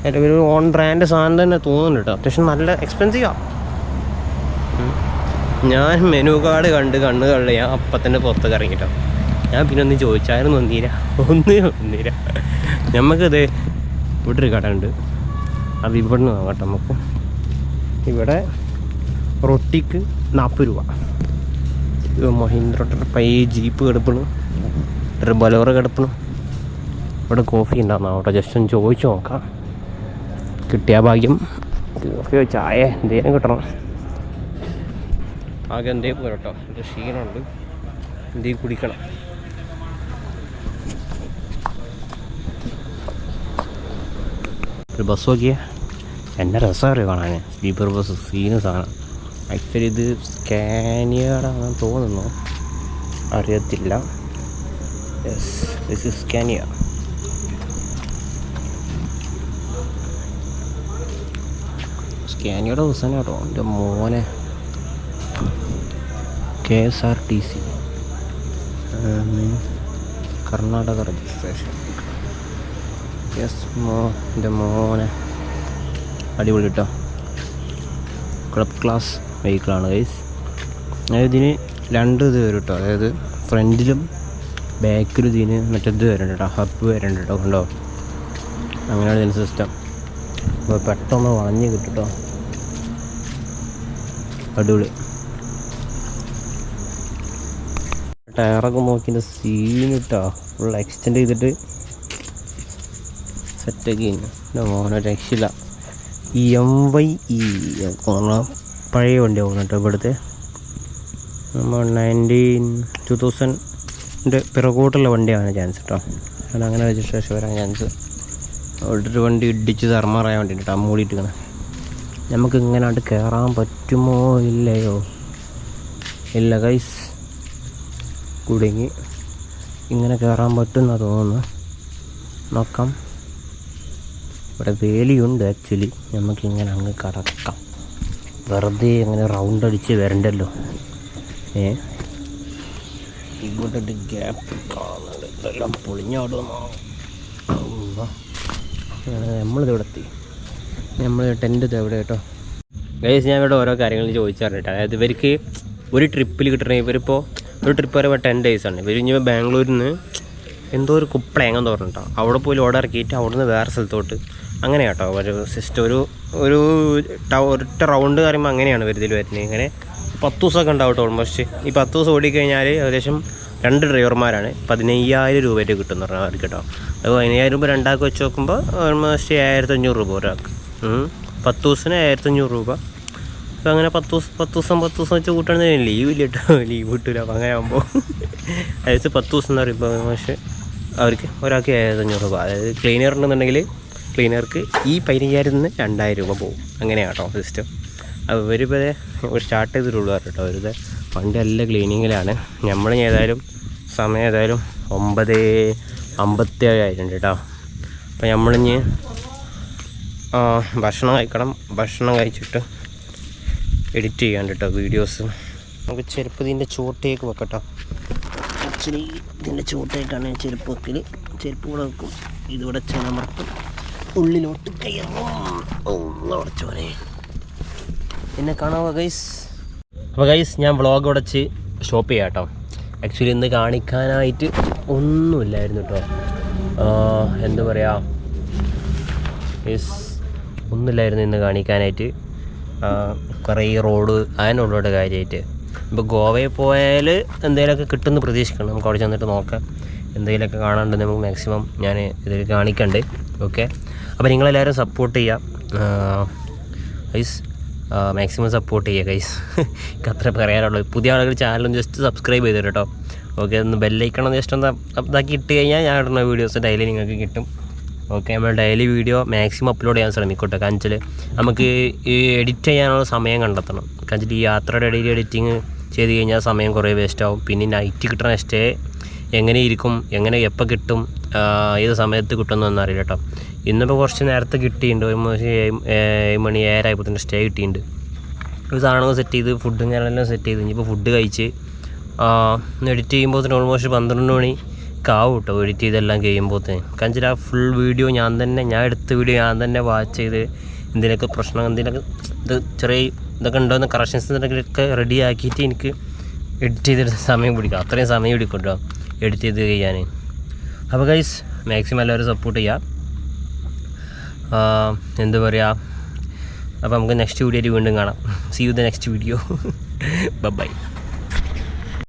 അല്ലെങ്കിൽ ഒരു ഓൺ ബ്രാൻഡ് സാധനം തന്നെ തോന്നുന്നു കേട്ടോ. അത്യാവശ്യം നല്ല എക്സ്പെൻസീവാണ്. ഞാൻ മെനു കാർഡ് കണ്ട് കണ്ണുകളിൽ ഞാൻ അപ്പം തന്നെ പുറത്തേക്ക് ഇറങ്ങിട്ടോ. ഞാൻ പിന്നെ ഒന്നും ചോദിച്ചായിരുന്നു ഒന്നില്ല. നമുക്കിത് ഇവിടെ ഒരു കട ഉണ്ട്, അത് ഇവിടെ നിന്ന് വാങ്ങട്ടെ നമുക്ക്. ഇവിടെ റൊട്ടിക്ക് 40 രൂപ. മഹീന്ദ്ര പൈ ജീപ്പ് കിടപ്പണ്, ഒരു ബലോറ കിടപ്പണ്. ഇവിടെ കോഫി ഉണ്ടാകുന്ന കേട്ടോ. ജസ്റ്റ് ഒന്ന് ചോദിച്ചു നോക്കാം, കിട്ടിയ ഭാഗ്യം. കോഫിയോ ചായ എന്തേലും കിട്ടണം. ആകെ എന്തേ പോരട്ടോ, ഇത് ക്ഷീണമുണ്ട്, എന്തേലും കുടിക്കണം. ഒരു ബസ് നോക്കിയ എന്നെ രസമറിയോ കാണാൻ, സ്ലീപ്പർ ബസ് സീന് സാധനം. ആക്ച്വലി ഇത് സ്കാനിയറാണെന്ന് തോന്നുന്നു, അറിയത്തില്ല. Yes, this is Scania. സ്കാനിയയുടെ ബസ് തന്നെ കേട്ടോ. എൻ്റെ മോനെ KSRTC കർണാടക രജിസ്ട്രേഷൻ. യെസ് എൻ്റെ മോനെ അടിപൊളി കേട്ടോ. ക്ലബ് ക്ലാസ് വെഹിക്കിളാണ് ഗൈസ്. അതായത് ഇതിന് 2 ഇത് വരും കേട്ടോ. അതായത് ഫ്രണ്ടിലും ബാക്കിലും ഇതിന് മറ്റേത് വരുന്നുണ്ട് കേട്ടോ, ഹബ് വരുന്നുണ്ട് കേട്ടോ. കണ്ടോ, അങ്ങനെയാണ് ഇതിന് സിസ്റ്റം. അപ്പോൾ പെട്ടെന്ന് വളഞ്ഞ് കിട്ടും കേട്ടോ. അടിപൊളി. ടയറൊക്കെ നോക്കിൻ്റെ സീൻ കിട്ടോ, ഫുൾ എക്സ്റ്റെൻഡ് ചെയ്തിട്ട് സെറ്റൊക്കെ കഴിഞ്ഞു. മോനെ രക്ഷയില്ല. ഈ MYE പഴയ വണ്ടി ആവുന്നു കേട്ടോ. ഇവിടുത്തെ നമ്മൾ 2000 പിറകോട്ടുള്ള വണ്ടിയാണ് ചാൻസ് കേട്ടോ. അങ്ങനെ രജിസ്ട്രേഷൻ വരാൻ ചാൻസ്. അവിടെ ഒരു വണ്ടി ഇടിച്ച് തർമാറായ വണ്ടി കേട്ടോ, മൂടിയിട്ടിരിക്കണം. നമുക്ക് ഇങ്ങനെ കയറാൻ പറ്റുമോ ഇല്ലയോ? ഇല്ല ഗൈസ്, കുടുങ്ങി. ഇങ്ങനെ കയറാൻ പറ്റുമെന്നാണ് തോന്നുന്നു. നോക്കാം. ഇവിടെ വേലിയുണ്ട് ആക്ച്വലി. നമുക്കിങ്ങനെ അങ്ങ് കടക്കാം, വെറുതെ അങ്ങനെ റൗണ്ട് അടിച്ച് വരണ്ടല്ലോ. ഇവിടെ ഒരു ഗ്യാപ്പ് കാണുന്നുണ്ട്, ഇതെല്ലാം പൊളിഞ്ഞാടുന്നു. നമ്മളിത് എത്തി, നമ്മൾ ടെൻ്റ് ഇത് എവിടെ കേട്ടോ ഗൈസ്. ഞാൻ ഇവിടെ ഓരോ കാര്യങ്ങൾ ചോദിച്ചറിഞ്ഞിട്ട്, അതായത് ഇവർക്ക് ഒരു ട്രിപ്പിൽ കിട്ടണേ, ഇവരിപ്പോൾ ഒരു ട്രിപ്പ് പറയുമ്പോൾ 10 days ആണ്. ഇവർ ഇനി ബാംഗ്ലൂരിൽ നിന്ന് എന്തോ ഒരു കുപ്പളേങ്ങ തോന്നിട്ടോ അവിടെ പോയി ലോഡ് ഇറക്കിയിട്ട് അവിടെ നിന്ന് വേറെ സ്ഥലത്തോട്ട് അങ്ങനെ കേട്ടോ ഒരു സിസ്റ്റം. ഒരു ഒറ്റ റൗണ്ട് പറയുമ്പോൾ അങ്ങനെയാണ് വരുതിൽ വരുന്നത്. ഇങ്ങനെ 10 ദിവസമൊക്കെ ഉണ്ടാവട്ടെ ഓൾമോസ്റ്റ്. ഈ 10 ദിവസം ഓടിക്കഴിഞ്ഞാൽ ഏകദേശം 2 ഡ്രൈവർമാരാണ് 15,000 രൂപയായിട്ട് കിട്ടുമെന്ന് പറഞ്ഞാൽ അവർക്ക് കേട്ടോ. അത് 15,000 രൂപ രണ്ടാൾക്ക് വെച്ച് നോക്കുമ്പോൾ ഓൾമോസ്റ്റ് 1500 രൂപ ഒരാൾക്ക്. 10 ദിവസത്തിന് 1500 രൂപ. അപ്പോൾ അങ്ങനെ 10 ദിവസം വെച്ച് കൂട്ടണമെന്ന് ലീവ് ഇല്ല കേട്ടോ, ലീവ് കിട്ടില്ല. അപ്പോൾ അങ്ങനെ ആകുമ്പോൾ അതായത് 10 ദിവസം എന്ന് പറയുമ്പോൾ പക്ഷേ അവർക്ക് ഒരാൾക്ക് 1500 രൂപ. അതായത് ക്ലീനർ ഉണ്ടെന്നുണ്ടെങ്കിൽ ക്ലീനർക്ക് ഈ 15,000 നിന്ന് 2,000 രൂപ പോകും. അങ്ങനെയാണ് കേട്ടോ സിസ്റ്റം. അപ്പോൾ ഇവരിപ്പോൾ സ്റ്റാർട്ട് ചെയ്തിട്ടുള്ളൂ കേട്ടോ. അവരുടെ വണ്ടി നല്ല ക്ലീനിങ്ങിലാണ്. നമ്മൾ ഏതായാലും സമയം ഏതായാലും 9:57 ആയിട്ടുണ്ട് കേട്ടോ. അപ്പോൾ നമ്മളിഞ്ഞ് ഭക്ഷണം കഴിക്കണം. ഭക്ഷണം കഴിച്ചിട്ട് എഡിറ്റ് ചെയ്യാൻ കേട്ടോ വീഡിയോസ്. നമുക്ക് ചെരുപ്പ് ഇതിൻ്റെ ചോട്ടേക്ക് വെക്കട്ടോ. ആക്ച്വലി ഇതിൻ്റെ ചോട്ടേക്കാണ് ചെരുപ്പ് വെക്കൽ. ചെരുപ്പ് കൂടെ വെക്കും, ഇതിവിടെ ചെനമർത്തും, ഉള്ളിലോട്ട് കയറും. ഉടച്ചോനെ പിന്നെ കാണാമോ ഗൈസ്? അപ്പോൾ ഗൈസ് ഞാൻ വ്ളോഗ് ഉടച്ച് സ്റ്റോപ്പ് ചെയ്യാം കേട്ടോ. ആക്ച്വലി ഇന്ന് കാണിക്കാനായിട്ട് ഒന്നുമില്ലായിരുന്നു കേട്ടോ. എന്താ പറയുക ഗൈസ്, ഒന്നുമില്ലായിരുന്നു ഇന്ന് കാണിക്കാനായിട്ട്. കുറേ റോഡ് അതിനുള്ളോട്ട് കാര്യമായിട്ട്. ഇപ്പോൾ ഗോവയിൽ പോയാൽ എന്തെങ്കിലുമൊക്കെ കിട്ടുമെന്ന് പ്രതീക്ഷിക്കണം. നമുക്ക് അവിടെ ചെന്നിട്ട് നോക്കാം, എന്തെങ്കിലുമൊക്കെ കാണാണ്ട് നമുക്ക് മാക്സിമം ഞാൻ ഇതിൽ കാണിക്കണ്ട്. ഓക്കെ, അപ്പോൾ നിങ്ങളെല്ലാവരും സപ്പോർട്ട് ചെയ്യുക ഗൈസ്, മാക്സിമം സപ്പോർട്ട് ചെയ്യുക ഗൈസ്. എനിക്ക് അത്ര പറയാനുള്ളൂ. പുതിയ ആളുകൾ ചാനലൊന്ന് ജസ്റ്റ് സബ്സ്ക്രൈബ് ചെയ്തു കേട്ടോ. ഓക്കെ, ഒന്ന് ബെല്ലൈക്കണം ജസ്റ്റ് ഒന്ന് ഇതാക്കി ഇട്ട് കഴിഞ്ഞാൽ ഞാൻ ഇടുന്ന വീഡിയോസ് ഡെയിലി നിങ്ങൾക്ക് കിട്ടും. ഓക്കെ, നമ്മൾ ഡെയിലി വീഡിയോ മാക്സിമം അപ്ലോഡ് ചെയ്യാൻ ശ്രമിക്കട്ടെ. കാണിച്ചാൽ നമുക്ക് ഈ എഡിറ്റ് ചെയ്യാനുള്ള സമയം കണ്ടെത്തണം. കാണിച്ചിട്ട് ഈ യാത്രയുടെ ഇടയിൽ എഡിറ്റിങ് ചെയ്ത് കഴിഞ്ഞാൽ സമയം കുറേ വേസ്റ്റ് ആവും. പിന്നെ നൈറ്റ് കിട്ടണ സ്റ്റേ എങ്ങനെ ഇരിക്കും, എങ്ങനെ എപ്പോൾ കിട്ടും, ഏത് സമയത്ത് കിട്ടുമെന്നൊന്നും അറിയില്ല കേട്ടോ. ഇന്നിപ്പോൾ കുറച്ച് നേരത്തെ കിട്ടിയിട്ടുണ്ട്. ഒരു 7 മണി 7 ആയപ്പോൾ തന്നെ സ്റ്റേ കിട്ടിയിട്ടുണ്ട്. ഒരു സാധനങ്ങൾ സെറ്റ് ചെയ്ത് ഫുഡും ഞാനെല്ലാം സെറ്റ് ചെയ്ത് ഇനിയിപ്പോൾ ഫുഡ് കഴിച്ച് എഡിറ്റ് ചെയ്യുമ്പോൾ തന്നെ ഓൾമോസ്റ്റ് 12 മണി ആവും കേട്ടോ. എഡിറ്റ് ചെയ്തെല്ലാം കഴിയുമ്പോഴത്തേന് കാണിച്ചാൽ ആ ഫുൾ വീഡിയോ ഞാൻ എടുത്ത വീഡിയോ ഞാൻ തന്നെ വാച്ച് ചെയ്ത് എന്തെങ്കിലുമൊക്കെ പ്രശ്നം എന്തെങ്കിലുമൊക്കെ ഇത് ചെറിയ ഇതൊക്കെ ഉണ്ടോയെന്ന് കറക്ഷൻസ് എന്തെങ്കിലുമൊക്കെ റെഡി ആക്കിയിട്ട് എനിക്ക് എഡിറ്റ് ചെയ്തിട്ട് സമയം പിടിക്കും. അത്രയും സമയം പിടിക്കും കേട്ടോ എഡിറ്റ് ചെയ്ത് കഴിയാൻ. അപ്പോൾ ഗൈസ് മാക്സിമം എല്ലാവരും സപ്പോർട്ട് ചെയ്യുക. എന്താ പറയുക, അപ്പോൾ നമുക്ക് നെക്സ്റ്റ് വീഡിയോയിൽ വീണ്ടും കാണാം. See you the next video. By.